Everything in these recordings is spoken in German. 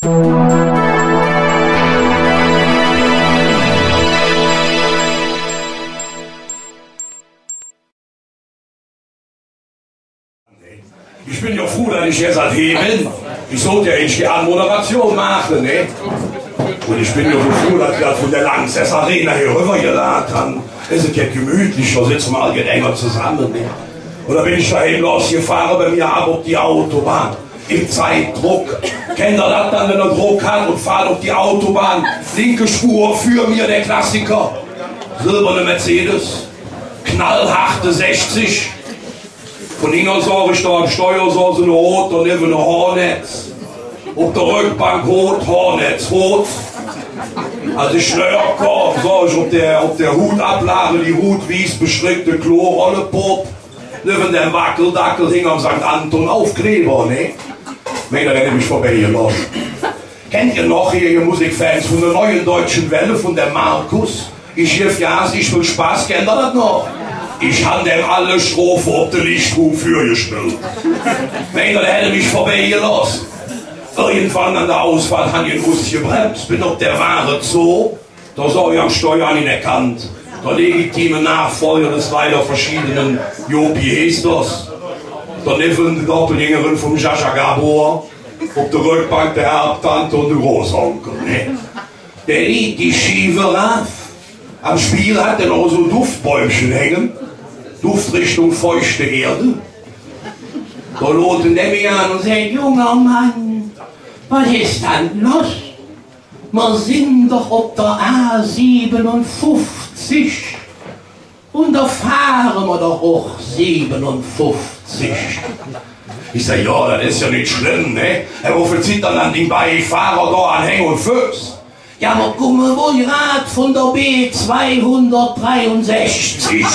Ich bin ja froh, dass ich jetzt halt hier bin. Ich sollte ja nicht die Anmoderation machen, ne? Und ich bin ja froh, dass wir von der Lanxess Arena hier rüber geladen haben. Es ist ja gemütlich, da sitzen wir alle enger zusammen, ne? Und da bin ich daheim losgefahren bei mir ab auf die Autobahn. Im Zeitdruck. Kennt ihr das dann, wenn er Druck hat und fahrt auf die Autobahn? Linke Spur für mir, der Klassiker. Silberne Mercedes. Knallharte 60. Von Ingersor ist da am Steuersor so eine Rot und neben eine Hornets. Auf der Rückbank rot, Hornets rot. Als ich schnell kam, sah ich auf der Hutablage die Hutwies bestrickte Chlorrollepop. Neben dem Wackeldackel hing am St. Anton Aufkleber, ne? Meiner hätte mich vorbeigelassen. Kennt ihr noch hier, ihr Musikfans, von der neuen deutschen Welle, von der Markus? Ich rief ja, ich will Spaß, kennt ihr das noch? Ich habe dem alle Strophe auf den Lichtruf für gespielt. Meiner hätte mich vorbeigelassen. Irgendwann an der Ausfahrt habe ich den Bus gebremst, bin auf der wahre Zoo, da sah ich am Steuer nicht erkannt. Der legitime Nachfolger des leider verschiedenen Jopi Hesters. Der Neffe, die Doppelgängerin vom Jascha Gabor, auf der Rückbank der Erbtante und der Großonkel. Ne? Der riet die schiefe Raff. Am Spiel hat er noch so Duftbäumchen hängen. Duftrichtung feuchte Erde. Da lote der mich an und sagt, junger Mann, was ist denn los? Wir sind doch auf der A57 und da fahren wir doch auch 57. Ich sag, ja, das ist ja nicht schlimm, ne? Wofür zieht dann an den Beifahrer da an Häng und Fuß? Ja, aber guck mal, wo die Rad von der B263.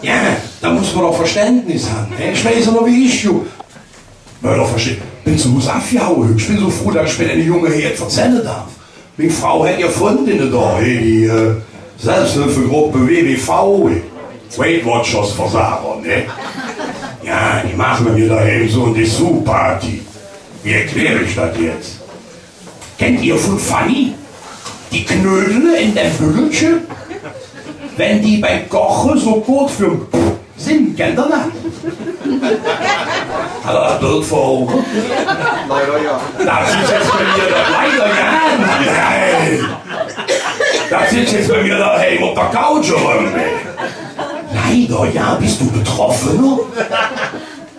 Ja, da muss man doch Verständnis haben, ne? Ich weiß ja noch, wie ich ju. Ja, doch verstehen. Bin zu Musafjau, ich bin so froh, dass ich mir eine Junge hier jetzt erzählen darf. Meine Frau hat ja Freundinnen da, die Selbsthilfegruppe WWV, Weight Watchers Versager, ne? Ja, die machen mir daheim so eine Dessous-Party. Wie erkläre ich das jetzt? Kennt ihr von Fanny? Die Knödel in der Büllchen? Wenn die beim Kochen so kurz für sind, kennt ihr das? Hat er das Bild vor Augen? Leider ja. Das ist jetzt bei mir leider ja. Nein. Das sitzt jetzt bei mir daheim auf der Couch irgendwie. Leider ja, bist du Betroffener?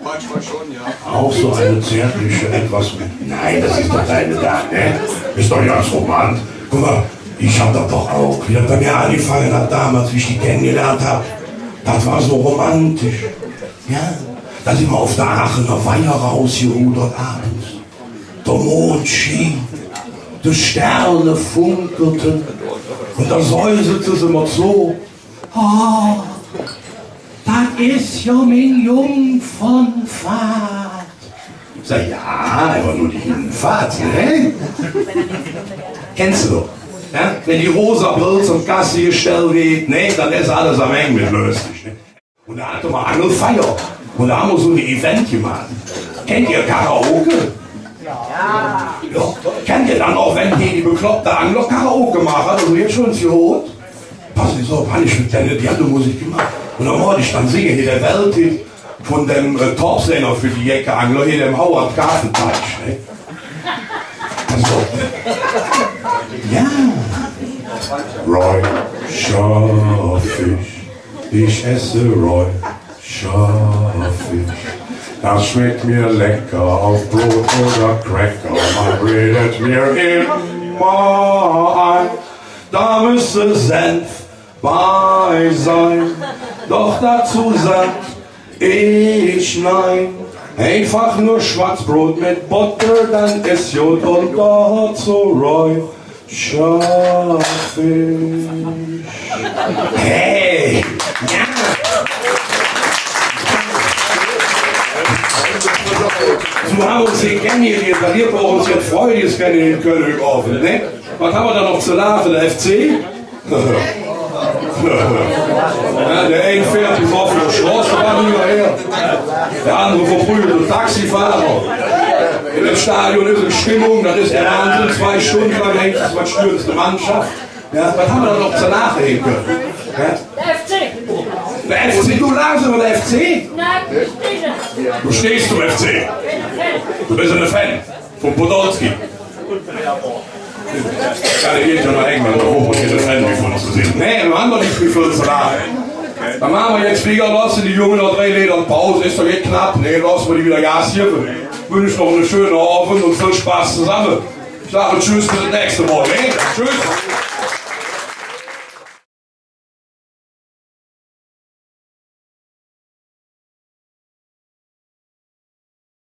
Manchmal schon, ja. Auch so eine zärtliche etwas. Nein, das ist doch deine da, ne? Ist doch ganz romantisch. Guck mal, ich hab das doch auch. Wie das bei mir angefangen hat damals, wie ich die kennengelernt habe. Das war so romantisch. Ja, da sind wir auf der Aachener Weiher rausgerudert abends. Der Mond schien, die Sterne funkelten und da säuselte sie immer so. Oh, das ist ja mein Jungfernfahrt. Ich sag, ja, aber nur die Jungfahrt, ne? Kennst du doch? Ja? Wenn die rosa Pilz und Gasse gestellt wird, ne, dann ist alles am Eng mit löslich. Ne? Und da hatten wir Angelfeier. Und da haben wir so ein Event gemacht. Kennt ihr Karaoke? Ja. Ja. Kennt ihr dann auch, wenn die bekloppte Angler Karaoke machen? Also jetzt schon geholt. Pass nicht so, habe ich mit denen, die hat eine Musik gemacht. Und dann wollte ich dann singen, hier der Welthit von dem Topsänger für die Jecke-Angler, hier dem Howard Gartenteich. Ne? Also, ja. Roy, Scharfisch, ich esse Roy, Scharfisch. Das schmeckt mir lecker auf Brot oder Cracker, man redet mir immer ein, da müsste Senf bei sein, doch dazu sagt ich nein. Einfach nur Schwarzbrot mit Butter, dann ist Jod und dazu Roy Scharfisch. Hey! Ja! So haben wir uns hier kennengelernt, weil wir brauchen uns jetzt freudiges Kennen in Köln offen, ne? Was haben wir da noch zu lachen, der FC? Ja, der eine fährt die offene Straße, der andere verprügelte Taxifahrer. In dem Stadion ist eine Stimmung, das ist der Wahnsinn, 2 Stunden lang hängt es, was stürzt eine Mannschaft. Ja, was haben wir da noch zur Nachreden können? Ja? Der FC. Der FC, du lagst über der FC? Nein, ich stehe. Du stehst zum FC. Du bist ein Fan von Podolski. Ja, der geht ja noch irgendwann hoch und geht ein Fan, wie von uns gesehen. Nee, wir haben doch nicht viel für uns zu lachen. Dann machen wir jetzt Flieger los, die Jungen noch 3 Liter Pause, ist doch jetzt knapp. Nee, lassen wir die wieder Gas hier. Wünsche noch eine schöne Abend und viel Spaß zusammen. Ich sage tschüss, bis das nächste Mal. Nee? Tschüss.